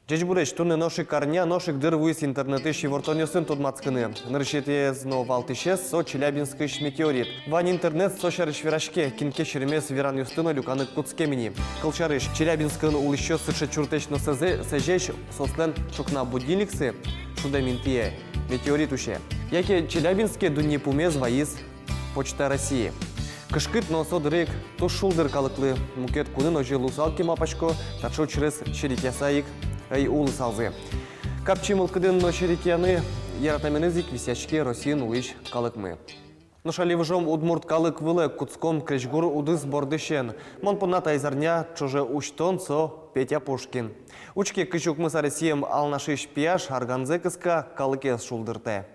Жечбуреч туны ношик карня, ношик дырвуис интернеты шивортонёсын тодмацкыны. Ныршете зно валтышес со Челябинский метеорит. Вань интернет со шарыш вирашке, кинке шеремес виран юстына люканы куцкемени. Кылшарыш Челябинскын улыщо сырше чуртечно сежеш сослен шукна будильниксы шудаминтие. Метеорит уше. Яке Челябинске дуни пумез ваис Почта России. Кышкыт носо дырык, то шулдыр калыклы. Мукет кунын ожи лусалки мапашко, тачо через шерикясаик ай улы салзы. Капчимыл кыдын но шерикяны яратаменезик висячке Россиин улыш калыкмы. Но шаливжом удмурт калык вылы куцком кречгур удыс бордышен. Мон понната изарня чоже учтон со Петя Пушкин. Учке кычукмы саресием алнашиш пияш арганзе кыска калыкес шулдырте.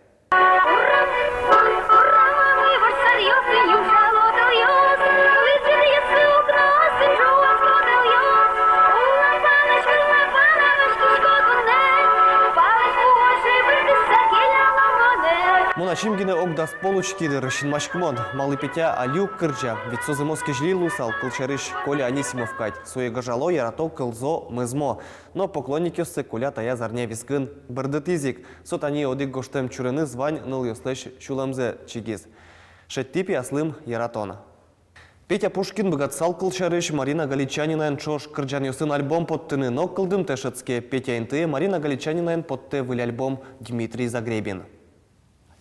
Моначимгине огдас получкиды рышинмашкмон. Малый Петя алюк кырча. Ведь созымоски жли лусал, кылчарыш Коля Анисимов кать. Суега жало ярато кылзо мызмо. Но поклонники се Коля тая зарня вискын бырдытизик. Сот они одик гоштем чурыны звань ныл ёслеш чуламзе чигиз. Шеттипи аслым яратона. Петя Пушкин богатсал кылчарыш Марина Галичанинайн чош кырджан ёсын альбом подтыны, но кылдым тешецке Петя инты Марина Галичанинайн подте выль альбом Дмитрий Загребин.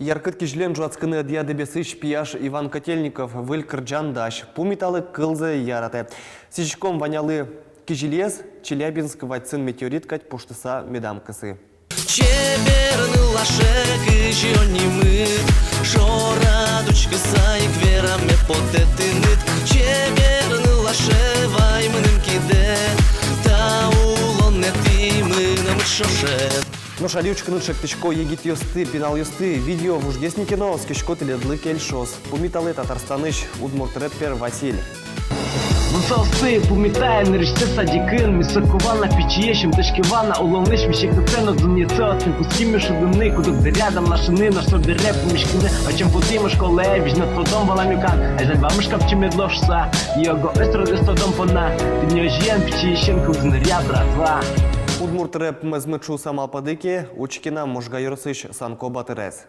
Яркыт кижлен жуацкыны адьядебесыш пияш Иван Котельников выль кырджан даш. Пумиталы кылзы ярате. Сичком ванялы кижилес Челябинск вайцын метеорит кать пуштыса медамкасы. Чеберны лашек и жёнимы, Шора дучка сайк вераме потетыныт. Чеберны лаше ваймыным киде, Та улон нетимы нам шошет. Но шаливчканы шектычко егит ёсты, пинал ёсты, видео в ужгеснике но скишко теледлы кельшос. Пумиталы Татарстаныш удмурт рэпер Василь. Высалсы, пумитаем, нырыште садикын, мисокувана, печиещем, тышкивана, уловныш, мишекуцена, зумницеоцин, кускими шудымны, кудук рядом нашины, на что бере помешкины, а чем путимы школе, вижнет тодом валамюкан, а зальбамышка в чемедлошса, його эстро дом пона, ты не ожьен, печиещен, кузыныря, братва. Удмурт рэп мезмычу сама падыки, учкина можга юрсыш санко батырес.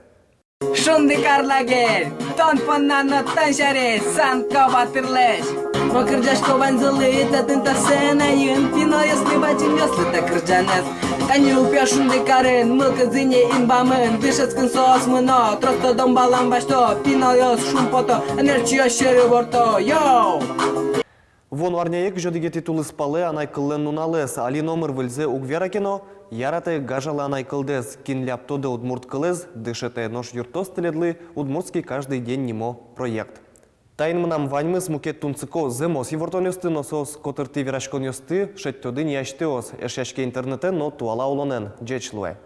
Шунды карлагер, тон понанно таншарес, санко батырлеш. Прокырджашко ванзылы, татын тарсенайын, пино ясны бачын яслы та кырджанес. Тани упя шунды карын, мылкы зыне инбамын, дышецкын соос мыно, тросто дом балам башто, пино яс шум пото, энерчия шеры борто, йоу! Вон варняек жодыге титулы спалы анай кыллен нуналес, али номер выльзе угвера кино, яраты гажалы анай кылдес, кин ляптоды удмурт кылез, дышете нож юртос теледлы, удмуртский каждый день немо проект. Тайын мынам ваньмыз мукет тунцыко зымос евортон ёсты, носос котырты вирашкон ёсты, шеттёды не яшты ос, эшяшке интернете, но туала улонен, джечлуэ.